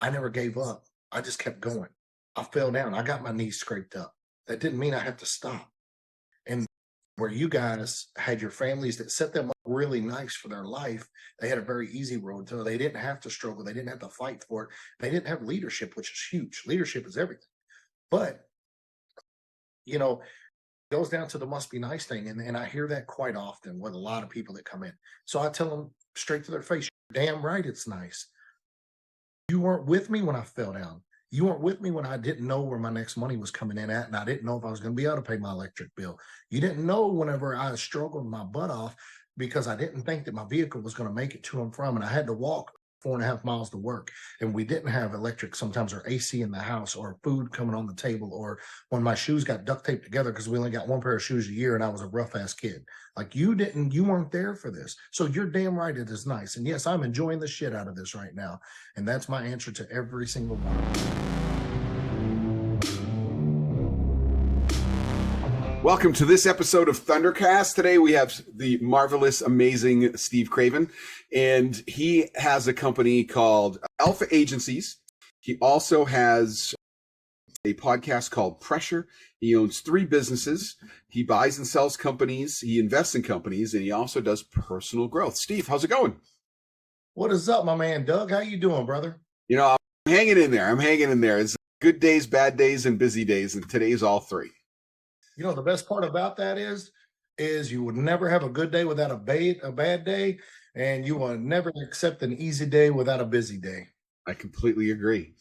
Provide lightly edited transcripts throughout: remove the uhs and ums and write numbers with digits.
I never gave up. I just kept going. I fell down. I got my knees scraped up. That didn't mean I had to stop. And where you guys had your families that set them up really nice for their life, they had a very easy road to it. They didn't have to struggle. They didn't have to fight for it. They didn't have leadership, which is huge. Leadership is everything. But, you know, it goes down to the must be nice thing. And I hear that quite often with a lot of people that come in. So I tell them straight to their face, you're damn right it's nice. You weren't with me when I fell down. You weren't with me when I didn't know where my next money was coming in at, and I didn't know if I was going to be able to pay my electric bill. You didn't know whenever I struggled my butt off because I didn't think that my vehicle was going to make it to and from, and I had to walk 4.5 miles to work, and we didn't have electric sometimes or AC in the house or food coming on the table, or when my shoes got duct taped together because we only got one pair of shoes a year and I was a rough ass kid. Like you weren't there for this. So you're damn right it is nice. And yes, I'm enjoying the shit out of this right now. And that's my answer to every single one. Welcome to this episode of Thundercast. Today we have the marvelous, amazing Steve Craven, and he has a company called Alpha Agencies. He also has a podcast called Pressure. He owns 3 businesses. He buys and sells companies. He invests in companies, and he also does personal growth. Steve, how's it going? What is up, my man, Doug? How you doing, brother? You know, I'm hanging in there. It's good days, bad days, and busy days, and today's all 3. You know, the best part about that is you would never have a good day without a bad day, and you will never accept an easy day without a busy day. I completely agree.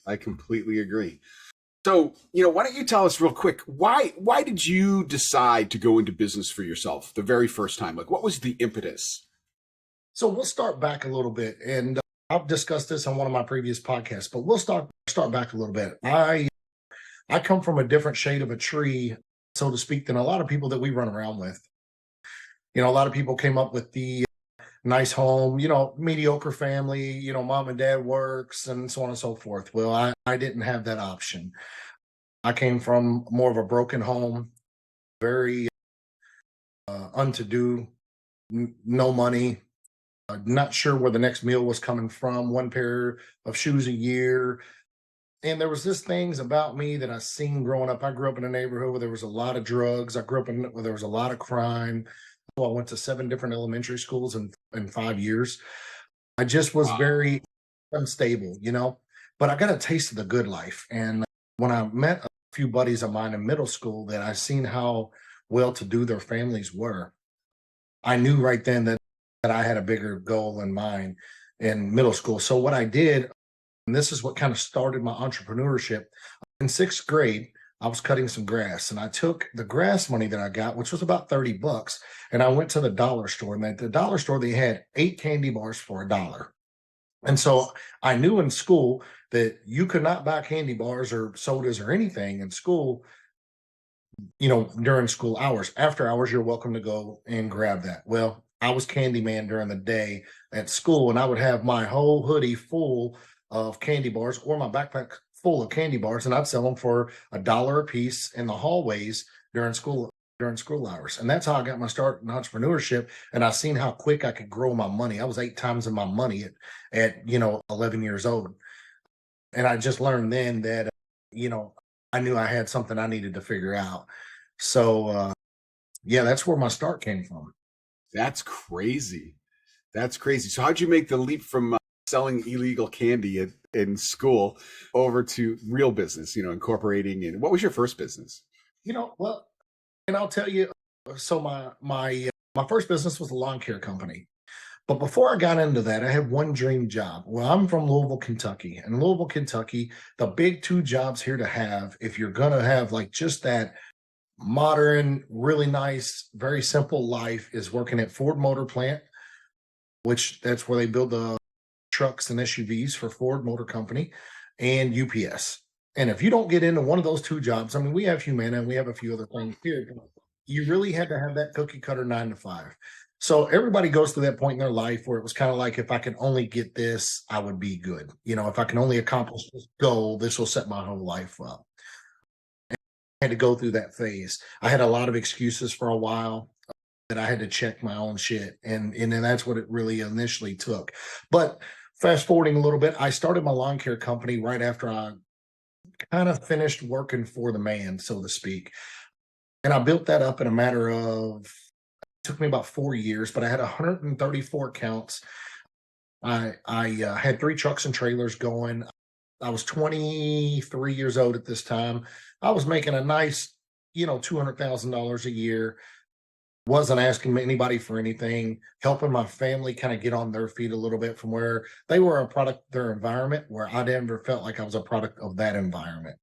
So, why don't you tell us real quick, why did you decide to go into business for yourself the very first time? Like, what was the impetus? So we'll start back a little bit, and I've discussed this on one of my previous podcasts, but we'll start back a little bit. I come from a different shade of a tree, so to speak, than a lot of people that we run around with. A lot of people came up with the nice home, mediocre family, mom and dad works and so on and so forth. Well, I didn't have that option. I came from more of a broken home, very unto-do, no money, not sure where the next meal was coming from, one pair of shoes a year. And there was just things about me that I seen growing up. I grew up in a neighborhood where there was a lot of drugs. I grew up where there was a lot of crime. I went to 7 different elementary schools in 5 years. I just was very unstable, but I got a taste of the good life. And when I met a few buddies of mine in middle school that I seen how well-to-do their families were, I knew right then that I had a bigger goal in mind in middle school. So what I did, and this is what kind of started my entrepreneurship. In 6th grade, I was cutting some grass, and I took the grass money that I got, which was about $30, and I went to the dollar store. And at the dollar store, they had 8 candy bars for $1. And so I knew in school that you could not buy candy bars or sodas or anything in school, during school hours. After hours, you're welcome to go and grab that. Well, I was Candyman during the day at school, and I would have my whole hoodie full of candy bars or my backpack full of candy bars, and I'd sell them for $1 a piece in the hallways during school hours. And that's how I got my start in entrepreneurship. And I seen how quick I could grow my money. I was 8 times in my money at 11 years old. And I just learned then that, I knew I had something I needed to figure out. So, that's where my start came from. That's crazy. So how'd you make the leap from selling illegal candy in school over to real business, incorporating? And what was your first business? Well, and I'll tell you, so my first business was a lawn care company. But before I got into that, I had one dream job. Well, I'm from Louisville, Kentucky. And Louisville, Kentucky, the big 2 jobs here to have, if you're going to have like just that modern, really nice, very simple life, is working at Ford Motor Plant, which that's where they build the trucks and SUVs for Ford Motor Company, and UPS. And if you don't get into one of those 2 jobs, I mean, we have Humana and we have a few other things here, you really had to have that cookie cutter 9 to 5. So everybody goes through that point in their life where it was kind of like, if I can only get this, I would be good. If I can only accomplish this goal, this will set my whole life up. And I had to go through that phase. I had a lot of excuses for a while that I had to check my own shit. And then that's what it really initially took. But fast forwarding a little bit, I started my lawn care company right after I kind of finished working for the man, so to speak. And I built that up in a matter of, it took me about 4 years, but I had 134 accounts. I had 3 trucks and trailers going. I was 23 years old at this time. I was making a nice, $200,000 a year. Wasn't asking anybody for anything, helping my family kind of get on their feet a little bit from where they were a product of their environment, where I never felt like I was a product of that environment.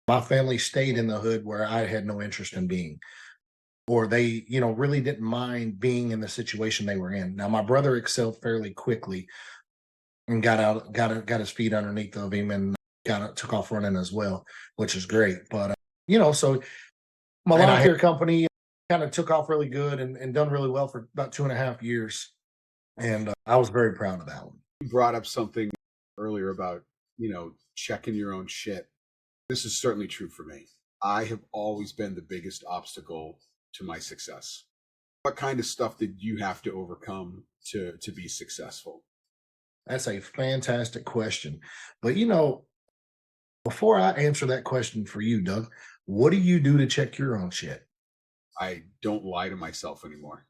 My family stayed in the hood where I had no interest in being, or they, really didn't mind being in the situation they were in. Now, my brother excelled fairly quickly and got his feet underneath of him and took off running as well, which is great. But so my lawn care company kind of took off really good and done really well for about 2.5 years, and I was very proud of that one. You brought up something earlier about checking your own shit. This is certainly true for me. I have always been the biggest obstacle to my success. What kind of stuff did you have to overcome to be successful? That's a fantastic question. But before I answer that question for you, Doug, what do you do to check your own shit? I don't lie to myself anymore.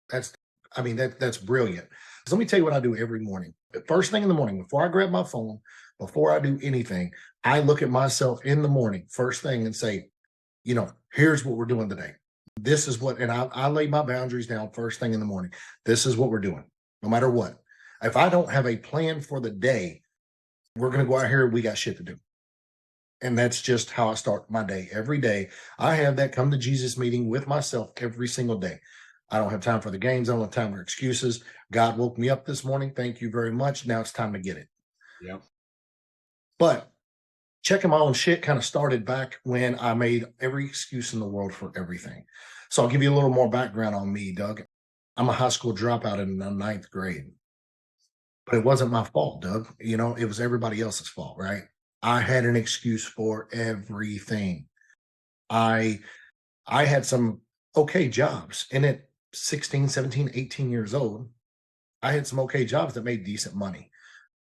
That's that's brilliant. So let me tell you what I do every morning. The first thing in the morning, before I grab my phone, before I do anything, I look at myself in the morning, first thing, and say, here's what we're doing today. This is what, and I lay my boundaries down first thing in the morning. This is what we're doing, no matter what. If I don't have a plan for the day, we're going to go out here. We got shit to do. And that's just how I start my day every day. I have that come to Jesus meeting with myself every single day. I don't have time for the games. I don't have time for excuses. God woke me up this morning. Thank you very much. Now it's time to get it. Yeah. But checking my own shit kind of started back when I made every excuse in the world for everything. So I'll give you a little more background on me, Doug. I'm a high school dropout in the 9th grade. But it wasn't my fault, Doug. It was everybody else's fault, right? I had an excuse for everything. I had some okay jobs, and at 16, 17, 18 years old, I had some okay jobs that made decent money.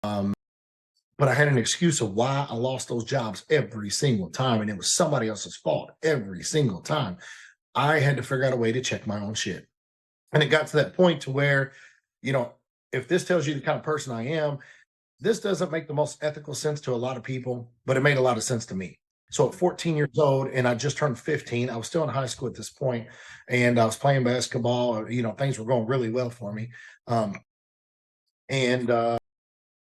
But I had an excuse of why I lost those jobs every single time, and it was somebody else's fault every single time. I had to figure out a way to check my own shit. And it got to that point to where, if this tells you the kind of person I am, this doesn't make the most ethical sense to a lot of people, but it made a lot of sense to me. So at 14 years old, and I just turned 15, I was still in high school at this point, and I was playing basketball. Things were going really well for me. And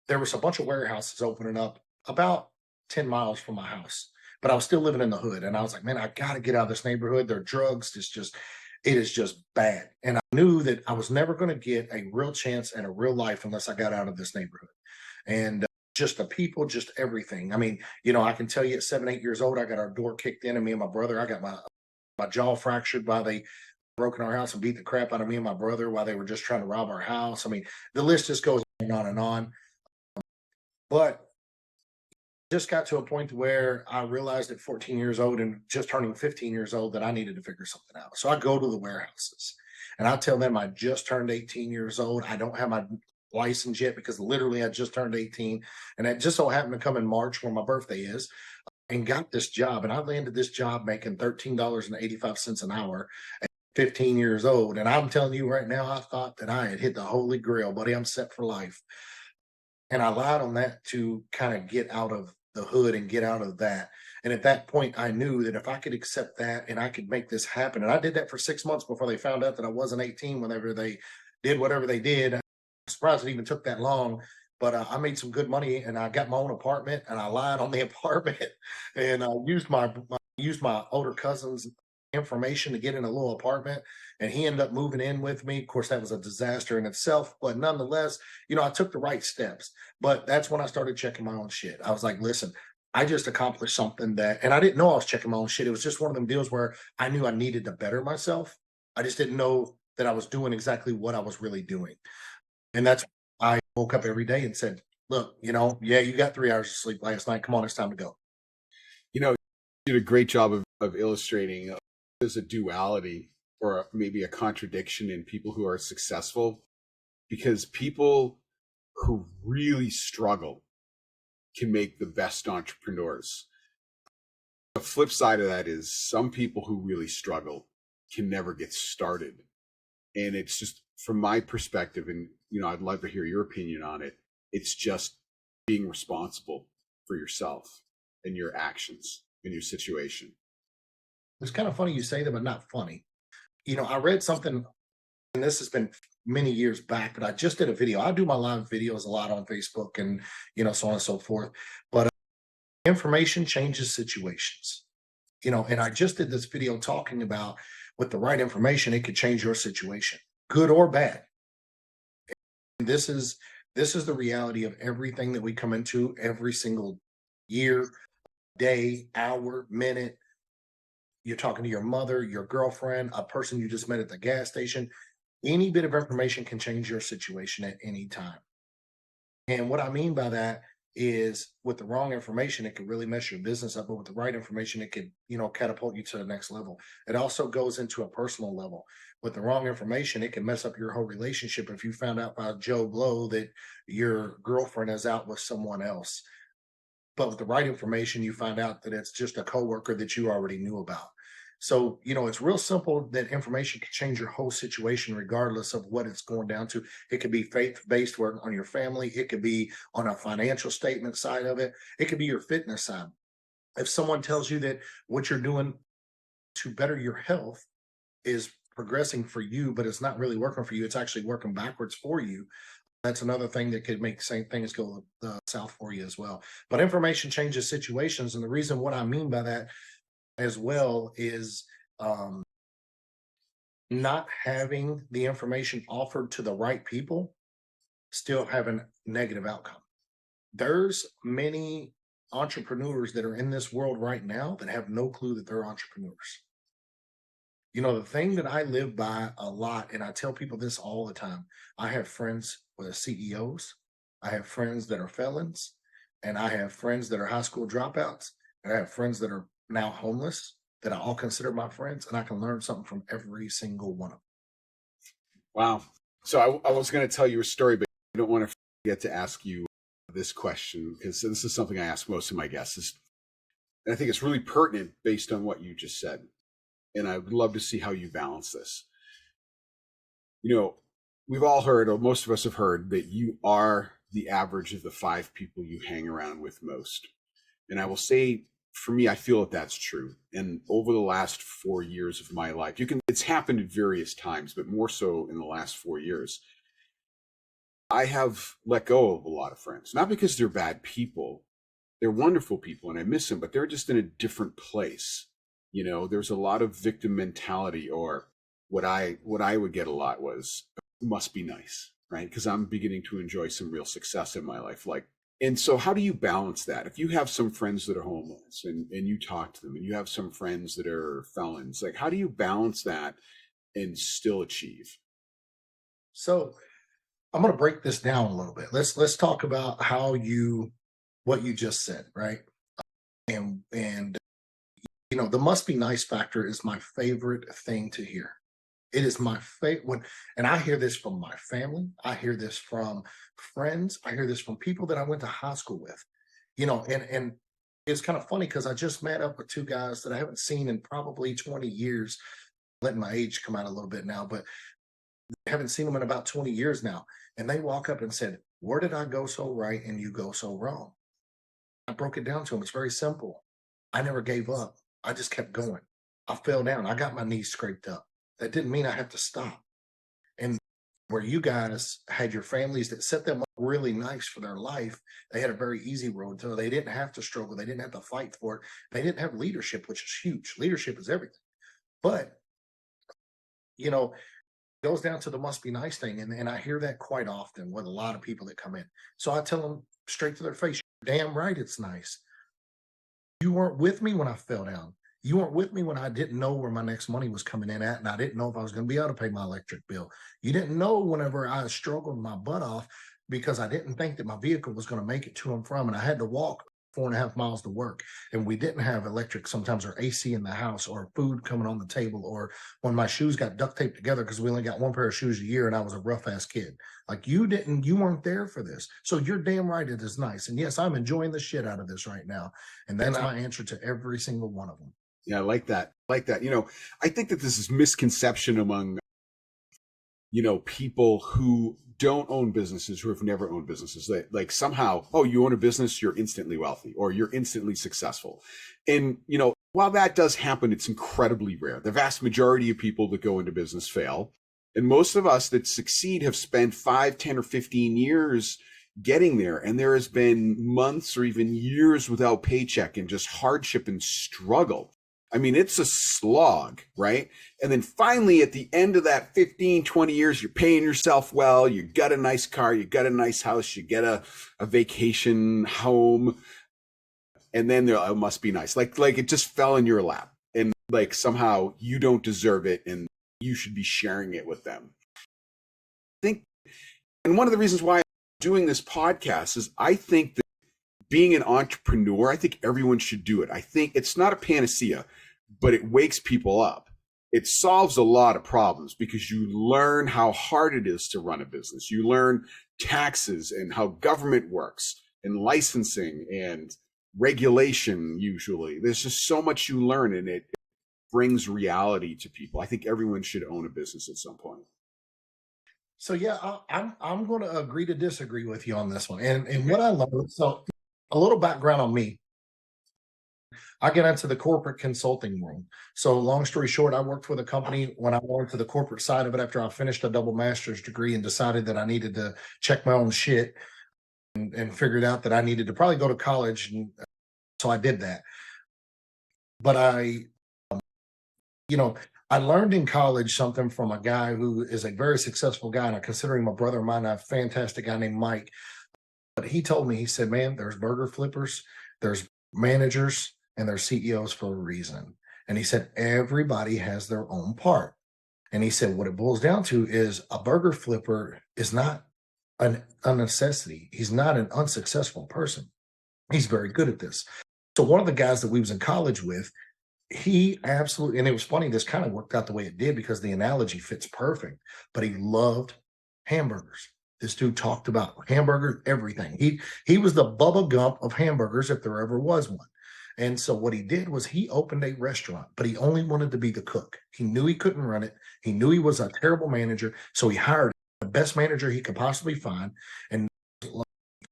there was a bunch of warehouses opening up about 10 miles from my house, but I was still living in the hood. And I was like, man, I got to get out of this neighborhood. There are drugs. It is just bad. And I knew that I was never going to get a real chance and a real life unless I got out of this neighborhood. And just the people, just everything. I can tell you at 7, 8 years old, I got our door kicked in, and me and my brother, I got my jaw fractured while they broke in our house and beat the crap out of me and my brother while they were just trying to rob our house. The list just goes on and on. But just got to a point where I realized at 14 years old and just turning 15 years old that I needed to figure something out. So I go to the warehouses and I tell them I just turned 18 years old. I don't have my license yet because literally I just turned 18. And it just so happened to come in March where my birthday is, and got this job. And I landed this job making $13.85 an hour at 15 years old. And I'm telling you right now, I thought that I had hit the holy grail, buddy. I'm set for life. And I lied on that to kind of get out of the hood and get out of that. And at that point, I knew that if I could accept that and I could make this happen, and I did that for 6 months before they found out that I wasn't 18, whenever they did whatever they did. I'm surprised it even took that long, but I made some good money and I got my own apartment, and I lied on the apartment and I used my older cousin's information to get in a little apartment, and he ended up moving in with me. Of course, that was a disaster in itself, but nonetheless, I took the right steps. But that's when I started checking my own shit. I was like, listen, I just accomplished something and I didn't know I was checking my own shit. It was just one of them deals where I knew I needed to better myself. I just didn't know that I was doing exactly what I was really doing. And that's, I woke up every day and said, look, yeah, you got 3 hours of sleep last night. Come on, it's time to go. You did a great job of illustrating there's a duality or maybe a contradiction in people who are successful, because people who really struggle can make the best entrepreneurs. The flip side of that is some people who really struggle can never get started. And it's just from my perspective, and I'd love to hear your opinion on it. It's just being responsible for yourself and your actions and your situation. It's kind of funny you say that, but not funny. I read something, and this has been many years back, but I just did a video. I do my live videos a lot on Facebook and, so on and so forth. But information changes situations, and I just did this video talking about with the right information, it could change your situation, good or bad. And this is the reality of everything that we come into every single year, day, hour, minute. You're talking to your mother, your girlfriend, a person you just met at the gas station. Any bit of information can change your situation at any time. And what I mean by that is with the wrong information, it could really mess your business up, but with the right information, it could, catapult you to the next level. It also goes into a personal level. With the wrong information, it can mess up your whole relationship. If you found out by Joe Blow that your girlfriend is out with someone else, but with the right information, you find out that it's just a coworker that you already knew about. So, it's real simple that information can change your whole situation, regardless of what it's going down to. It could be faith-based work on your family. It could be on a financial statement side of it. It could be your fitness side. If someone tells you that what you're doing to better your health is progressing for you, but it's not really working for you, it's actually working backwards for you. That's another thing that could make same things go south for you as well. But information changes situations. And the reason what I mean by that as well is not having the information offered to the right people still have a negative outcome. There's many entrepreneurs that are in this world right now that have no clue that they're entrepreneurs. The thing that I live by a lot, and I tell people this all the time, I have friends with CEOs, I have friends that are felons, and I have friends that are high school dropouts, and I have friends that are now homeless that I all consider my friends, and I can learn something from every single one of them. Wow. So I was going to tell you a story, but I don't want to forget to ask you this question, because this is something I ask most of my guests. And I think it's really pertinent based on what you just said. And I would love to see how you balance this. We've all heard, or most of us have heard, that you are the average of the 5 people you hang around with most. And I will say, for me, I feel that that's true. And over the last 4 years of my life, it's happened at various times, but more so in the last 4 years, I have let go of a lot of friends, not because they're bad people. They're wonderful people and I miss them, but they're just in a different place. There's a lot of victim mentality, or what I would get a lot was, must be nice, right? Because I'm beginning to enjoy some real success in my life. And so how do you balance that? If you have some friends that are homeless and you talk to them, and you have some friends that are felons, how do you balance that and still achieve? So I'm going to break this down a little bit. Let's talk about what you just said, right? And the must be nice factor is my favorite thing to hear. It is my favorite, and I hear this from my family. I hear this from friends. I hear this from people that I went to high school with, and it's kind of funny because I just met up with 2 guys that I haven't seen in probably 20 years, letting my age come out a little bit now, but I haven't seen them in about 20 years now. And they walk up and said, "Where did I go so right and you go so wrong?" I broke it down to them. It's very simple. I never gave up. I just kept going. I fell down. I got my knees scraped up. That didn't mean I had to stop. And where you guys had your families that set them up really nice for their life, they had a very easy road to it. They didn't have to struggle. They didn't have to fight for it. They didn't have leadership, which is huge. Leadership is everything. But, it goes down to the must be nice thing. And I hear that quite often with a lot of people that come in. So I tell them straight to their face, "You're damn right it's nice. You weren't with me when I fell down. You weren't with me when I didn't know where my next money was coming in at, and I didn't know if I was going to be able to pay my electric bill. You didn't know whenever I struggled my butt off because I didn't think that my vehicle was going to make it to and from, and I had to walk 4.5 miles to work, and we didn't have electric sometimes, or AC in the house, or food coming on the table, or when my shoes got duct taped together because we only got one pair of shoes a year and I was a rough ass kid. Like, you weren't there for this. So you're damn right it is nice. And yes, I'm enjoying the shit out of this right now. And that's my answer to every single one of them. Yeah, I like that. I think that this is misconception among, people who don't own businesses, who have never owned businesses. Like somehow, oh, you own a business, you're instantly wealthy or you're instantly successful. And, while that does happen, it's incredibly rare. The vast majority of people that go into business fail. And most of us that succeed have spent 5, 10, or 15 years getting there. And there has been months or even years without paycheck and just hardship and struggle. I mean, it's a slog, right? And then finally, at the end of that 15, 20 years, you're paying yourself well, you got a nice car, you got a nice house, you get a vacation home, and then they're, oh, it must be nice. Like it just fell in your lap. And like somehow you don't deserve it and you should be sharing it with them. And one of the reasons why I'm doing this podcast is I think that being an entrepreneur, I think everyone should do it. I think it's not a panacea, but it wakes people up. It solves a lot of problems because you learn how hard it is to run a business. You learn taxes and how government works and licensing and regulation. Usually there's just so much you learn, and it brings reality to people. I think everyone should own a business at some point. So yeah, I'm going to agree to disagree with you on this one. And what I love, so a little background on me. I get into the corporate consulting world. So long story short, I worked with a company when I went to the corporate side of it after I finished a double master's degree and decided that I needed to check my own shit, and figured out that I needed to probably go to college. And so I did that. But I learned in college something from a guy who is a very successful guy, and I consider him a brother of mine, a fantastic guy named Mike. But he told me, he said, man, there's burger flippers, there's managers, and there's CEOs for a reason. And he said, everybody has their own part. And he said, what it boils down to is a burger flipper is not a necessity. He's not an unsuccessful person. He's very good at this. So one of the guys that we was in college with, he absolutely, and it was funny, this kind of worked out the way it did because the analogy fits perfect, but he loved hamburgers. This dude talked about hamburgers, everything. He was the Bubba Gump of hamburgers if there ever was one. And so what he did was he opened a restaurant, but he only wanted to be the cook. He knew he couldn't run it. He knew he was a terrible manager. So he hired the best manager he could possibly find. And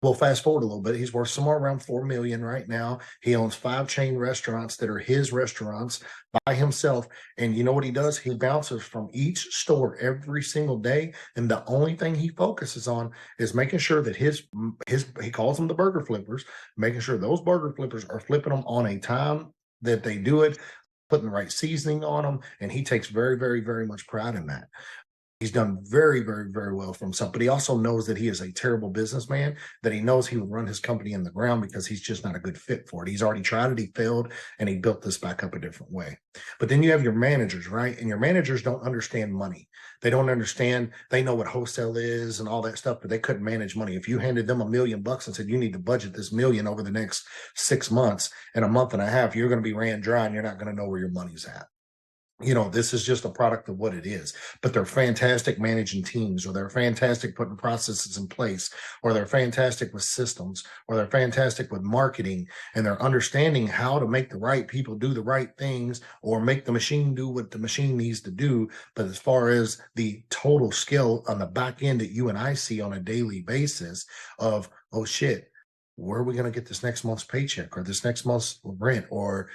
we'll fast forward a little bit. He's worth somewhere around $4 million right now. He owns 5 chain restaurants that are his restaurants by himself. And you know what he does? He bounces from each store every single day. And the only thing he focuses on is making sure that he calls them the burger flippers, making sure those burger flippers are flipping them on a time that they do it, putting the right seasoning on them. And he takes very, very, very much pride in that. He's done very, very, very well for himself, but he also knows that he is a terrible businessman, that he knows he would run his company in the ground because he's just not a good fit for it. He's already tried it, he failed, and he built this back up a different way. But then you have your managers, right? And your managers don't understand money. They don't understand, they know what wholesale is and all that stuff, but they couldn't manage money. If you handed them $1 million and said, you need to budget this $1 million over the next 6 months, in a month and a half, you're going to be ran dry and you're not going to know where your money's at. This is just a product of what it is, but they're fantastic managing teams, or they're fantastic putting processes in place, or they're fantastic with systems, or they're fantastic with marketing, and they're understanding how to make the right people do the right things or make the machine do what the machine needs to do. But as far as the total skill on the back end that you and I see on a daily basis of, oh shit, where are we going to get this next month's paycheck or this next month's rent, or,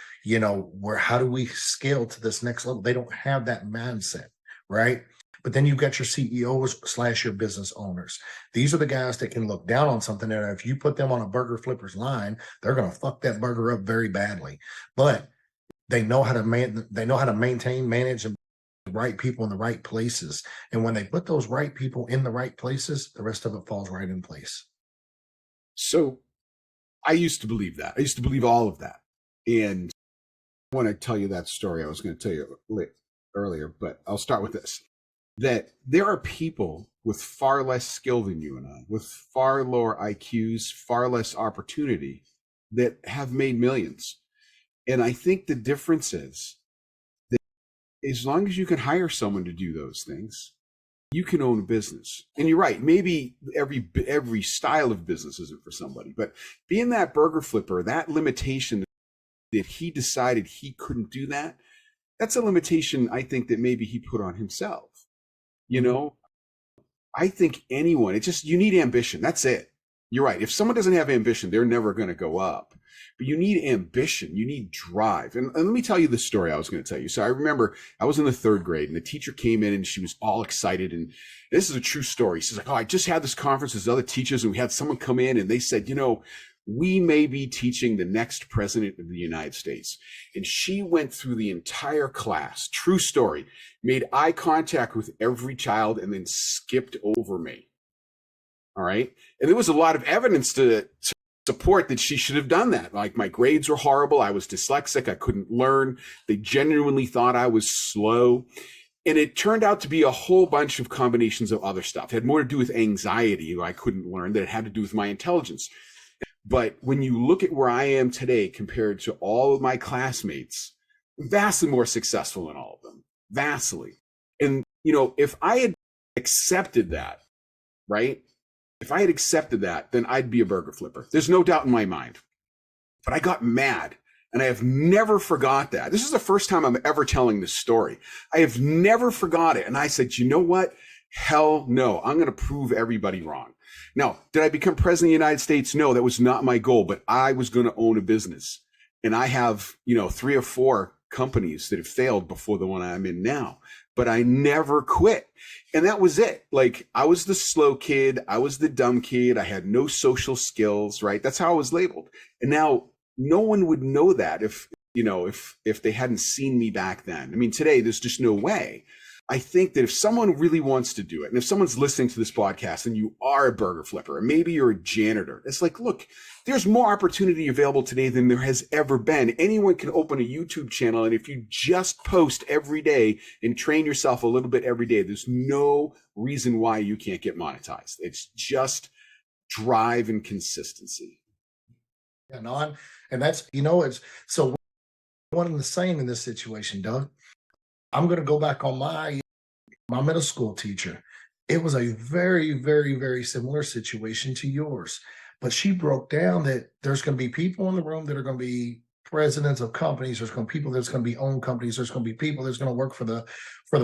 how do we scale to this next level? They don't have that mindset, right? But then you've got your CEOs / your business owners. These are the guys that can look down on something, and if you put them on a burger flipper's line, they're going to fuck that burger up very badly. But they know how to maintain, manage, and the right people in the right places. And when they put those right people in the right places, the rest of it falls right in place. So I used to believe that. I used to believe all of that. And when I tell you that story, I was going to tell you earlier, but I'll start with this. That there are people with far less skill than you and I, with far lower IQs, far less opportunity, that have made millions. And I think the difference is that as long as you can hire someone to do those things, you can own a business. And you're right, maybe every style of business isn't for somebody, but being that burger flipper, that limitation that he decided he couldn't do that, that's a limitation I think that maybe he put on himself. You know, I think anyone, it's just, you need ambition. That's it. You're right. If someone doesn't have ambition, they're never going to go up. But you need ambition. You need drive. And let me tell you the story I was going to tell you. So I remember I was in the 3rd grade and the teacher came in and she was all excited. And this is a true story. She's like, oh, I just had this conference with other teachers and we had someone come in and they said, you know, we may be teaching the next president of the United States. And she went through the entire class, true story, made eye contact with every child and then skipped over me. All right. And there was a lot of evidence to support that she should have done that. Like, my grades were horrible. I was dyslexic. I couldn't learn. They genuinely thought I was slow. And it turned out to be a whole bunch of combinations of other stuff. It had more to do with anxiety. I couldn't learn, than it had to do with my intelligence. But when you look at where I am today compared to all of my classmates, vastly more successful than all of them, vastly. And, you know, if I had accepted that, right? If I had accepted that, then I'd be a burger flipper. There's no doubt in my mind. But I got mad, and I have never forgot that. This is the first time I'm ever telling this story. I have never forgot it. And I said, you know what? Hell no. I'm going to prove everybody wrong. Now, did I become president of the United States? No, that was not my goal, but I was going to own a business. And I have, you know, 3 or 4 companies that have failed before the one I'm in now, but I never quit. And that was it. Like, I was the slow kid. I was the dumb kid. I had no social skills, right? That's how I was labeled. And now no one would know that if they hadn't seen me back then. I mean, today there's just no way. I think that if someone really wants to do it, and if someone's listening to this podcast and you are a burger flipper, and maybe you're a janitor, it's like, look, there's more opportunity available today than there has ever been. Anyone can open a YouTube channel, and if you just post every day and train yourself a little bit every day, there's no reason why you can't get monetized. It's just drive and consistency. Yeah, and that's, it's so one and the same in this situation, Doug. I'm going to go back on my middle school teacher. It was a very, very, very similar situation to yours. But she broke down that there's going to be people in the room that are going to be presidents of companies. There's going to be people that's going to be own companies. There's going to be people that's going to work for the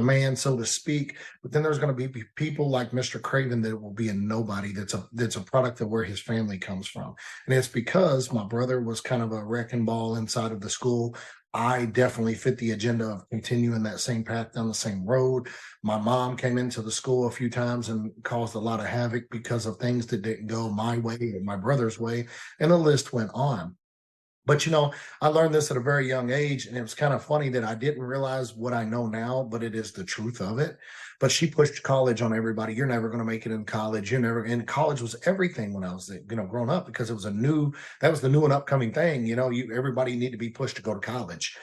man, so to speak. But then there's going to be people like Mr. Craven that will be a nobody. That's a product of where his family comes from. And it's because my brother was kind of a wrecking ball inside of the school. I definitely fit the agenda of continuing that same path down the same road. My mom came into the school a few times and caused a lot of havoc because of things that didn't go my way or my brother's way. And the list went on. But, I learned this at a very young age, and it was kind of funny that I didn't realize what I know now, but it is the truth of it. But she pushed college on everybody. You're never going to make it in college. And college was everything when I was, growing up, because it was that was the new and upcoming thing. Everybody needed to be pushed to go to college.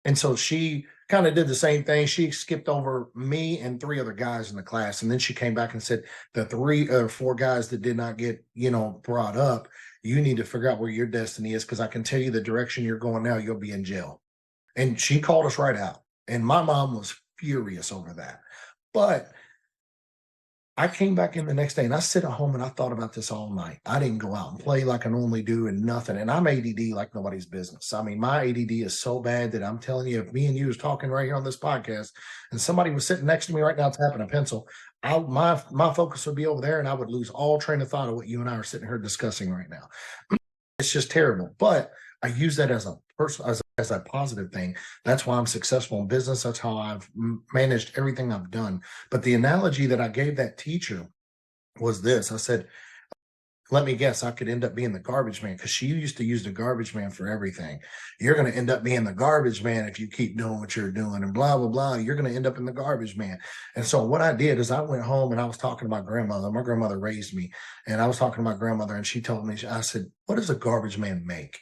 And so she kind of did the same thing. She skipped over me and 3 other guys in the class. And then she came back and said, the 3 or 4 guys that did not get, brought up, you need to figure out where your destiny is, because I can tell you the direction you're going now, you'll be in jail. And she called us right out. And my mom was furious over that. But I came back in the next day and I sit at home and I thought about this all night. I didn't go out and play like I normally do and nothing. And I'm ADD like nobody's business. I mean, my ADD is so bad that I'm telling you, if me and you was talking right here on this podcast and somebody was sitting next to me right now tapping a pencil, my focus would be over there and I would lose all train of thought of what you and I are sitting here discussing right now. It's just terrible. But I use that as a as a positive thing. That's why I'm successful in business. That's how I've managed everything I've done. But the analogy that I gave that teacher was this. I said, let me guess, I could end up being the garbage man, because she used to use the garbage man for everything. You're going to end up being the garbage man if you keep doing what you're doing and blah, blah, blah. You're going to end up in the garbage man. And so what I did is I went home and I was talking to my grandmother. My grandmother raised me, and I was talking to my grandmother, and she told me, I said, what does a garbage man make?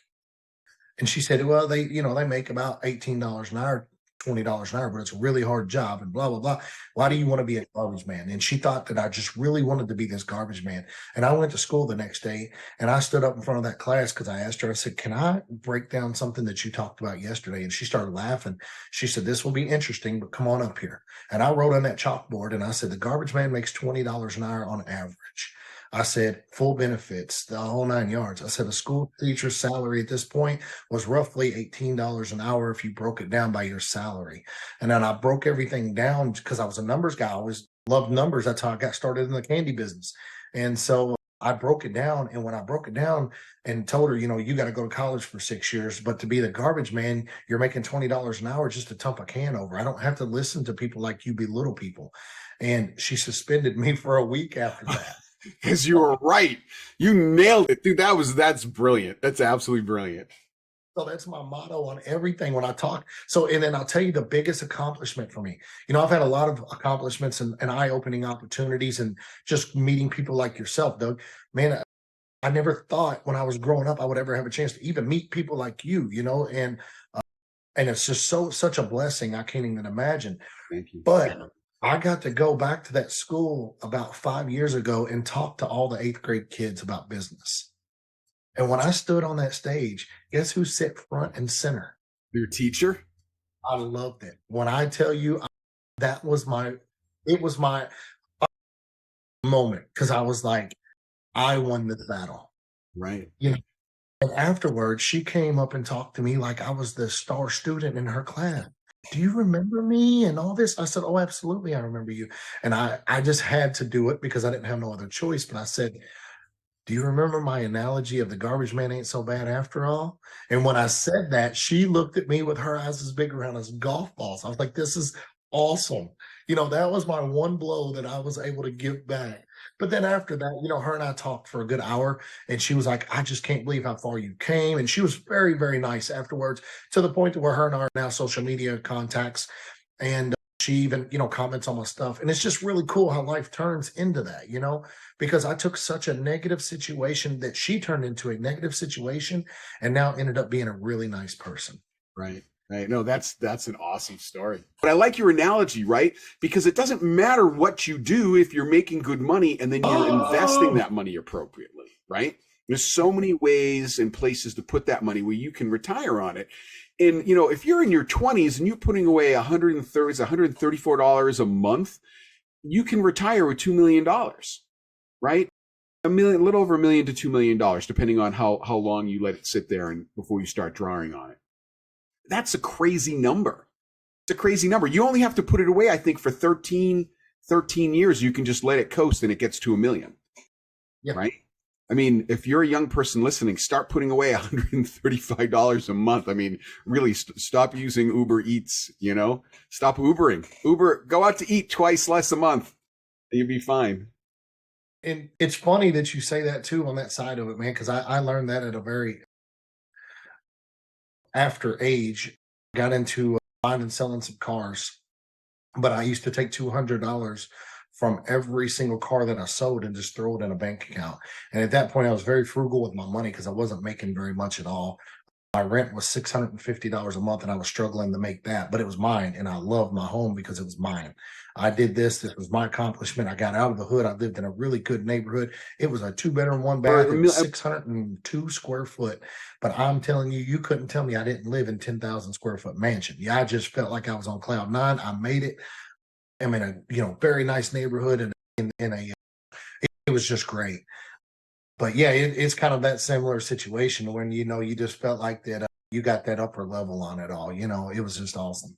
And she said, well, they make about $18 an hour. $20 an hour, but it's a really hard job and blah, blah, blah. Why do you want to be a garbage man? And she thought that I just really wanted to be this garbage man. And I went to school the next day and I stood up in front of that class because I asked her, I said, can I break down something that you talked about yesterday? And she started laughing. She said, this will be interesting, but come on up here. And I wrote on that chalkboard and I said, the garbage man makes $20 an hour on average. I said, full benefits, the whole 9 yards. I said, a school teacher's salary at this point was roughly $18 an hour if you broke it down by your salary. And then I broke everything down because I was a numbers guy. I always loved numbers. That's how I got started in the candy business. And so I broke it down. And when I broke it down and told her, you got to go to college for 6 years, but to be the garbage man, you're making $20 an hour just to dump a can over. I don't have to listen to people like you belittle people. And she suspended me for a week after that. Because you were right. You nailed it. Dude, that's brilliant. That's absolutely brilliant. So that's my motto on everything when I talk. So, and then I'll tell you the biggest accomplishment for me. I've had a lot of accomplishments and eye-opening opportunities and just meeting people like yourself, Doug. Man, I never thought when I was growing up I would ever have a chance to even meet people like you, and it's just such a blessing. I can't even imagine. Thank you. But I got to go back to that school about 5 years ago and talk to all the 8th grade kids about business. And when I stood on that stage, guess who sat front and center? Your teacher? I loved it. When I tell you, it was my moment because I was like, I won this battle. Right. And afterwards, she came up and talked to me like I was the star student in her class. Do you remember me and all this? I said, oh, absolutely. I remember you. And I just had to do it because I didn't have no other choice. But I said, do you remember my analogy of the garbage man ain't so bad after all? And when I said that, she looked at me with her eyes as big around as golf balls. I was like, this is awesome. That was my one blow that I was able to give back. But then after that, her and I talked for a good hour and she was like, I just can't believe how far you came. And she was very, very nice afterwards to the point where her and I are now social media contacts. And she even, comments on my stuff. And it's just really cool how life turns into that, because I took such a negative situation that she turned into a negative situation and now ended up being a really nice person. Right. Right. No, that's an awesome story. But I like your analogy, right? Because it doesn't matter what you do if you're making good money and then you're investing that money appropriately, right? There's so many ways and places to put that money where you can retire on it. And, if you're in your 20s and you're putting away $134 a month, you can retire with $2 million, right? A little over $1 million to $2 million, depending on how long you let it sit there and before you start drawing on it. That's a crazy number. It's a crazy number. You only have to put it away, I think, for 13 years. You can just let it coast and it gets to $1 million. Yeah. Right? I mean, if you're a young person listening, start putting away $135 a month. I mean, really stop using Uber Eats, stop Ubering. Go out to eat twice less a month. And you'll be fine. And it's funny that you say that too on that side of it, man, because I learned that at a very after age, got into buying and selling some cars, but I used to take $200 from every single car that I sold and just throw it in a bank account. And at that point, I was very frugal with my money because I wasn't making very much at all. My rent was $650 a month and I was struggling to make that, but it was mine. And I loved my home because it was mine. I did this. This was my accomplishment. I got out of the hood. I lived in a really good neighborhood. It was a 2-bedroom, 1-bath. It was 602 square foot. But I'm telling you, you couldn't tell me I didn't live in 10,000 square foot mansion. Yeah, I just felt like I was on cloud 9. I made it. I'm in a very nice neighborhood and it was just great. But yeah, it's kind of that similar situation when, you just felt like that you got that upper level on it all. It was just awesome.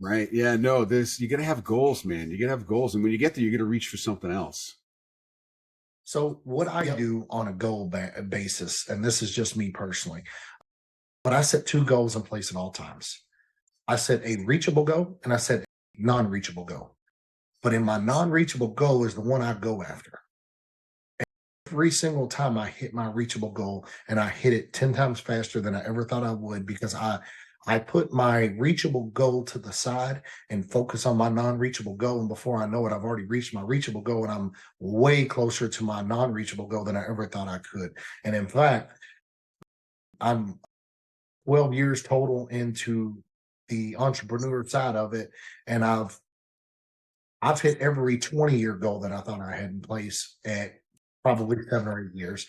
Right. Yeah, no, you got to have goals, man. You got to have goals. And when you get there, you got to reach for something else. So what I do on a goal basis, and this is just me personally, but I set 2 goals in place at all times. I set a reachable goal and I set a non-reachable goal. But in my non-reachable goal is the one I go after. Every single time I hit my reachable goal and I hit it 10 times faster than I ever thought I would because I put my reachable goal to the side and focus on my non-reachable goal. And before I know it, I've already reached my reachable goal and I'm way closer to my non-reachable goal than I ever thought I could. And in fact, I'm 12 years total into the entrepreneur side of it, and I've hit every 20-year goal that I thought I had in place at probably 7 or 8 years.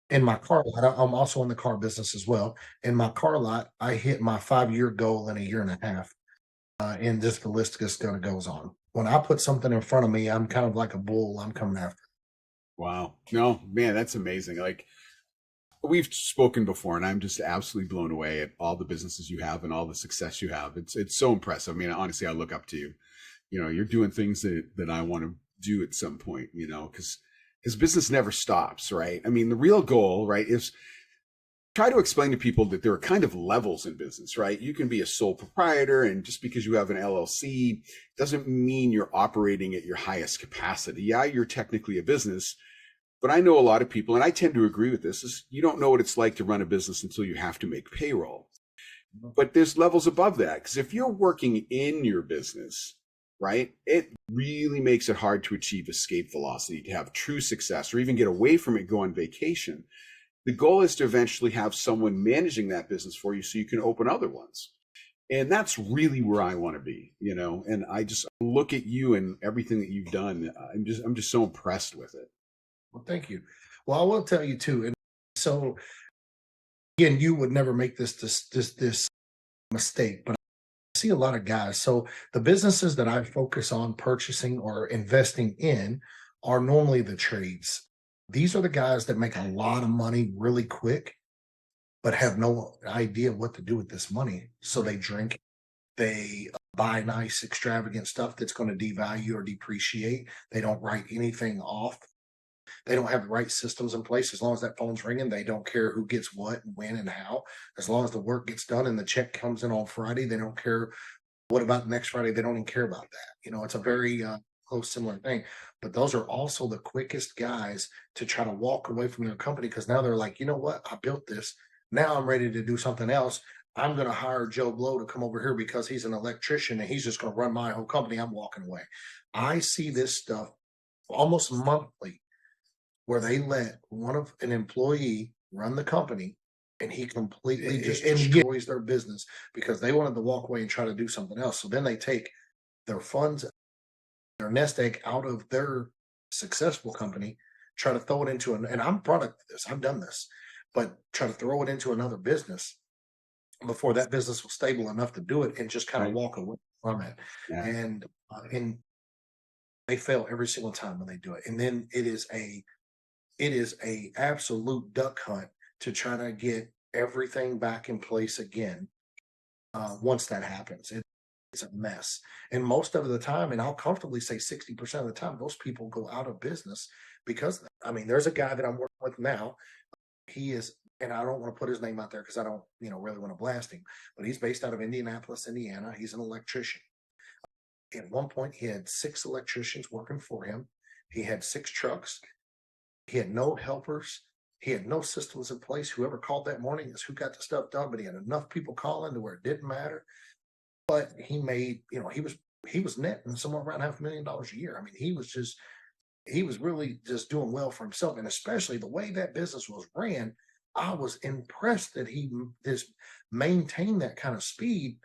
In my car lot, I'm also in the car business as well. In my car lot, I hit my 5-year goal in a year and a half, and just the list just kind of goes on. When I put something in front of me, I'm kind of like a bull. I'm coming after. Wow. No, man, that's amazing. Like we've spoken before, and I'm just absolutely blown away at all the businesses you have and all the success you have. It's so impressive. I mean, honestly, I look up to you. You know, you're doing things that I want to do at some point, you know, because business never stops, right? I mean, the real goal, right, is try to explain to people that there are kind of levels in business, right? You can be a sole proprietor, and just because you have an LLC doesn't mean you're operating at your highest capacity. Yeah, you're technically a business, but I know a lot of people, and I tend to agree with this, is you don't know what it's like to run a business until you have to make payroll. But there's levels above that, because if you're working in your business, right, it really makes it hard to achieve escape velocity, to have true success, or even get away from it, go on vacation. The goal is to eventually have someone managing that business for you so you can open other ones. And that's really where I want to be, you know. And I just look at you and everything that you've done. I'm just so impressed with it. Well, thank you. Well, I will tell you too. And so again, you would never make this mistake, but I see a lot of guys. So the businesses that I focus on purchasing or investing in are normally the trades. These are the guys that make a lot of money really quick, but have no idea what to do with this money. So they drink, they buy nice, extravagant stuff that's going to devalue or depreciate. They don't write anything off. They don't have the right systems in place. As long as that phone's ringing, they don't care who gets what and when and how. As long as the work gets done and the check comes in on Friday, they don't care what about next Friday. They don't even care about that. You know, it's a very close, similar thing. But those are also the quickest guys to try to walk away from their company, because now they're like, you know what? I built this. Now I'm ready to do something else. I'm going to hire Joe Blow to come over here because he's an electrician and he's just going to run my whole company. I'm walking away. I see this stuff almost monthly, where they let one of an employee run the company and he completely just destroys their business because they wanted to walk away and try to do something else. So then they take their funds, their nest egg out of their successful company, try to throw it into and I'm a product of this. I've done this, but try to throw it into another business before that business was stable enough to do it, and just kind of walk away from it. Yeah. And they fail every single time when they do it. And then it is a absolute duck hunt to try to get everything back in place again. Once that happens, it's a mess. And most of the time, and I'll comfortably say 60% of the time, those people go out of business because, I mean, there's a guy that I'm working with now. He is, and I don't want to put his name out there because I don't, really want to blast him, but he's based out of Indianapolis, Indiana. He's an electrician. At one point, he had 6 electricians working for him. He had 6 trucks. He had no helpers. He had no systems in place. Whoever called that morning is who got the stuff done, but he had enough people calling to where it didn't matter. But he made, he was netting somewhere around $500,000 a year. I mean, he was really just doing well for himself. And especially the way that business was ran, I was impressed that he just maintained that kind of speed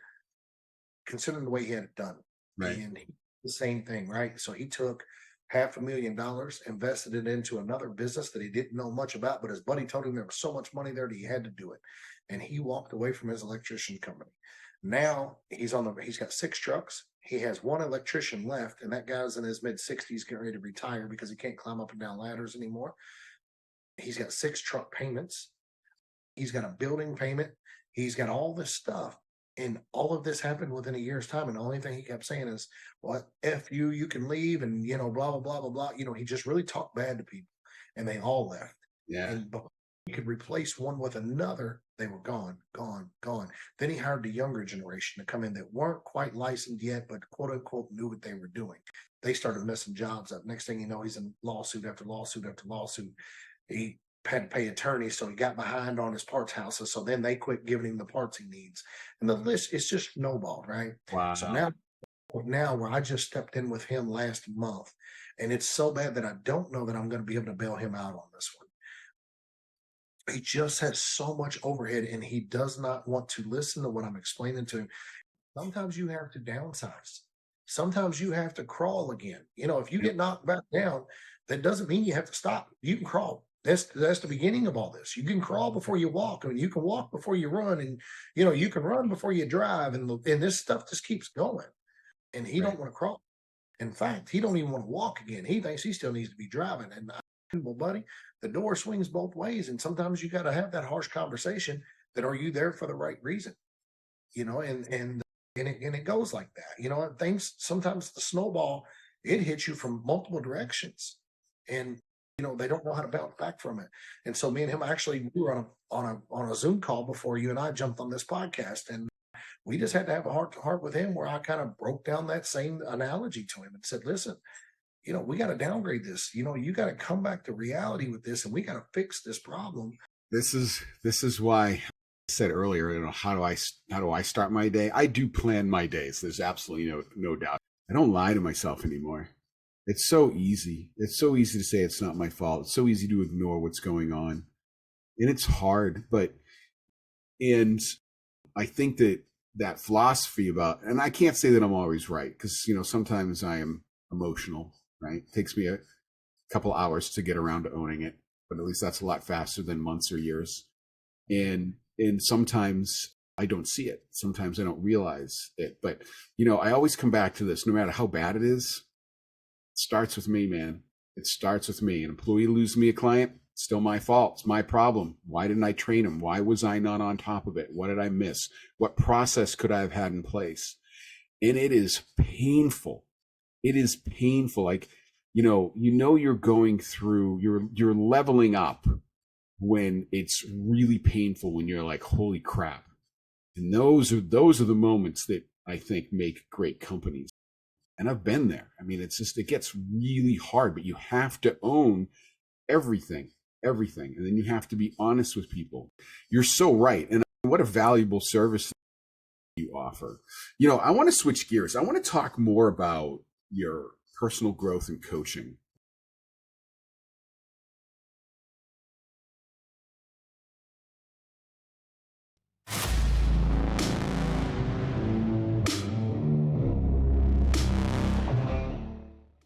considering the way he had it done. Right. And the same thing, right? So he took $500,000, invested it into another business that he didn't know much about, but his buddy told him there was so much money there that he had to do it. And he walked away from his electrician company. Now he's got 6 trucks. He has 1 electrician left, and that guy's in his mid-60s getting ready to retire because he can't climb up and down ladders anymore. He's got 6 truck payments. He's got a building payment. He's got all this stuff. And all of this happened within a year's time. And the only thing he kept saying is, well, F you, you can leave. And, blah, blah, blah, blah, blah. He just really talked bad to people, and they all left. Yeah. And before he could replace one with another, they were gone, gone, gone. Then he hired the younger generation to come in that weren't quite licensed yet, but quote unquote knew what they were doing. They started messing jobs up. Next thing you know, he's in lawsuit after lawsuit after lawsuit. He had to pay attorneys, so he got behind on his parts houses. So then they quit giving him the parts he needs, and the list is just snowballed, right? Wow. So now where I just stepped in with him last month, and it's so bad that I don't know that I'm going to be able to bail him out on this one. He just has so much overhead and he does not want to listen to what I'm explaining to him. Sometimes you have to downsize. Sometimes you have to crawl again. If you get knocked back down, that doesn't mean you have to stop. You can crawl. That's the beginning of all this. You can crawl before you walk. I mean, you can walk before you run, and you can run before you drive, and this stuff just keeps going. And he don't want to crawl. In fact, he don't even want to walk again. He thinks he still needs to be driving. And well, buddy, the door swings both ways, and sometimes you got to have that harsh conversation. That are you there for the right reason? And it goes like that. And things sometimes the snowball it hits you from multiple directions, and they don't know how to bounce back from it. And so me and him actually we were on a Zoom call before you and I jumped on this podcast, and we just had to have a heart to heart with him where I kind of broke down that same analogy to him and said, listen, we got to downgrade this. You got to come back to reality with this, and we got to fix this problem. This is why I said earlier, how do I start my day? I do plan my days. There's absolutely no doubt. I don't lie to myself anymore. It's so easy. It's so easy to say it's not my fault. It's so easy to ignore what's going on. And it's hard, and I think that philosophy about, and I can't say that I'm always right, because sometimes I am emotional, right? It takes me a couple hours to get around to owning it, but at least that's a lot faster than months or years. And sometimes I don't see it. Sometimes I don't realize it. But I always come back to this, no matter how bad it is, it starts with me, man. It starts with me. An employee loses me a client, still my fault. It's my problem. Why didn't I train him? Why was I not on top of it? What did I miss? What process could I have had in place? And it is painful. It is painful. Like, you're going through, you're leveling up when it's really painful, when you're like, holy crap. And those are the moments that I think make great companies. And I've been there. I mean, it gets really hard, but you have to own everything. And then you have to be honest with people. You're so right. And what a valuable service you offer. I want to switch gears. I want to talk more about your personal growth and coaching.